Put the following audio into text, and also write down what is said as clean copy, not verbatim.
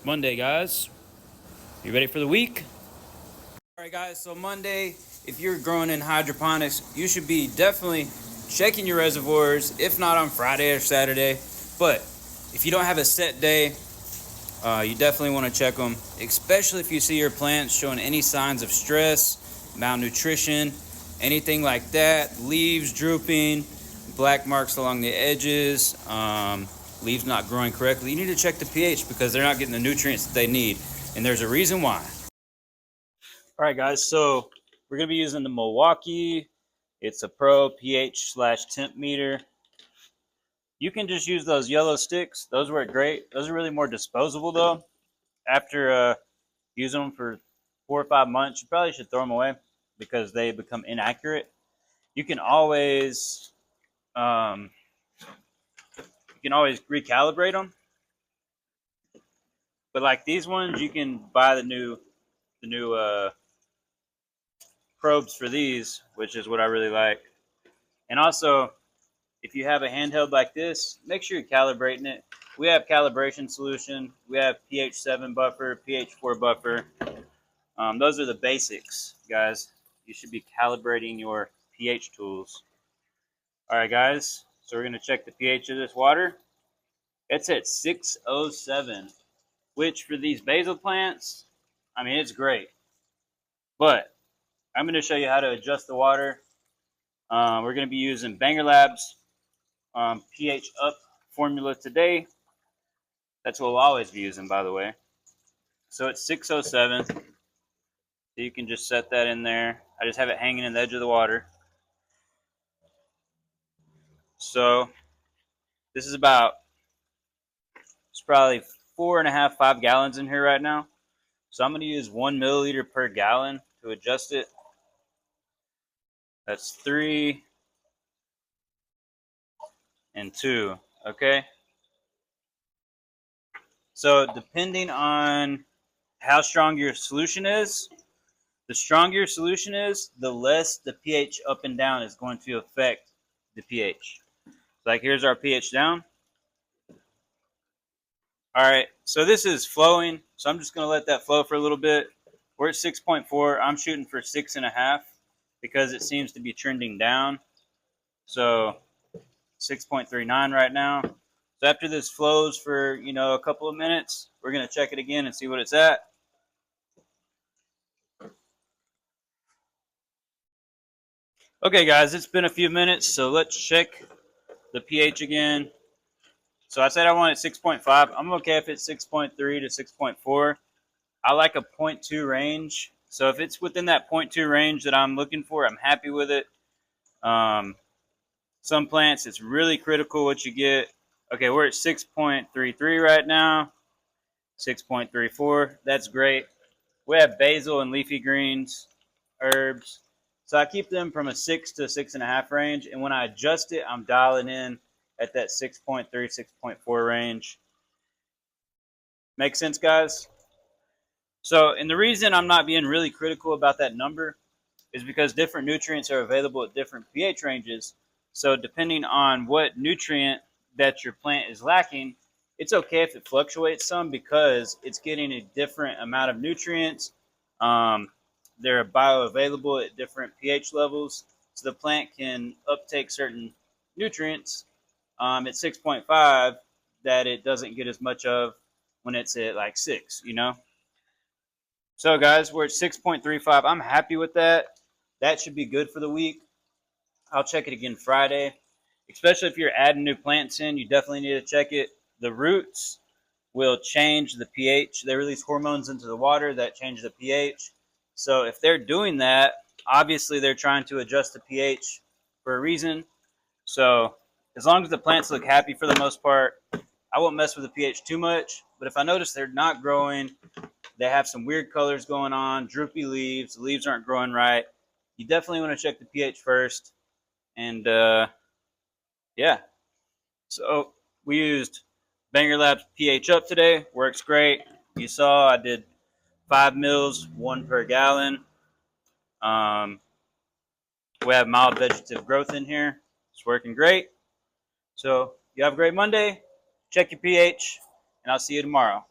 Monday, guys. You ready for the week? All right, guys. So Monday, if you're growing in hydroponics, you should be definitely checking your reservoirs, if not on Friday or Saturday. But if you don't have a set day, you definitely want to check them, especially if you see your plants showing any signs of stress, malnutrition, anything like that, leaves drooping, black marks along the edges, leaves not growing correctly. You need to check the pH because they're not getting the nutrients that they need, and there's a reason why. All right, guys, so we're going to be using the Milwaukee. It's a Pro pH/temp meter. You can just use those yellow sticks. Those work great. Those are really more disposable, though. After using them for 4 or 5 months, you probably should throw them away because they become inaccurate. You can always recalibrate them, but like these ones, you can buy the new probes for these, which is what I really like. And also, if you have a handheld like this, make sure you're calibrating it. We have calibration solution. We have pH 7 buffer, pH 4 buffer. Those are the basics, guys. You should be calibrating your pH tools. All right, guys. So we're going to check the pH of this water. It's at 607, which for these basil plants, I mean, it's great. But I'm going to show you how to adjust the water. We're going to be using Banger Labs pH Up formula today. That's what we'll always be using, by the way. So it's 607. So you can just set that in there. I just have it hanging in the edge of the water. So this is it's probably 4.5, 5 gallons in here right now. So I'm going to use 1 milliliter per gallon to adjust it. That's 3 and 2, okay? So depending on how strong your solution is, the stronger your solution is, the less the pH up and down is going to affect the pH. So like here's our pH down. All right, so this is flowing, so I'm just going to let that flow for a little bit. We're at 6.4. I'm shooting for 6.5 because it seems to be trending down. So 6.39 right now. So after this flows for, a couple of minutes, we're going to check it again and see what it's at. Okay, guys, it's been a few minutes, so let's check the pH again. So I said I wanted 6.5. I'm okay if it's 6.3 to 6.4. I like a 0.2 range. So if it's within that 0.2 range that I'm looking for, I'm happy with it. Some plants, it's really critical what you get. Okay, we're at 6.33 right now. 6.34. That's great. We have basil and leafy greens, herbs. So I keep them from a 6 to 6.5 range. And when I adjust it, I'm dialing in at that 6.3, 6.4 range. Make sense, guys? So, and the reason I'm not being really critical about that number is because different nutrients are available at different pH ranges. So depending on what nutrient that your plant is lacking, it's okay if it fluctuates some because it's getting a different amount of nutrients. They're bioavailable at different pH levels, so the plant can uptake certain nutrients at 6.5 that it doesn't get as much of when it's at like 6, So guys, we're at 6.35. I'm happy with that. That should be good for the week. I'll check it again Friday. Especially if you're adding new plants in, you definitely need to check it. The roots will change the pH. They release hormones into the water that change the pH. So if they're doing that, obviously they're trying to adjust the pH for a reason. So as long as the plants look happy for the most part, I won't mess with the pH too much. But if I notice they're not growing, they have some weird colors going on, droopy leaves, the leaves aren't growing right, you definitely want to check the pH first. And yeah, so we used Banger Labs pH Up today. Works great. You saw I did 5 mils, 1 per gallon. We have mild vegetative growth in here. It's working great. So you have a great Monday. Check your pH, and I'll see you tomorrow.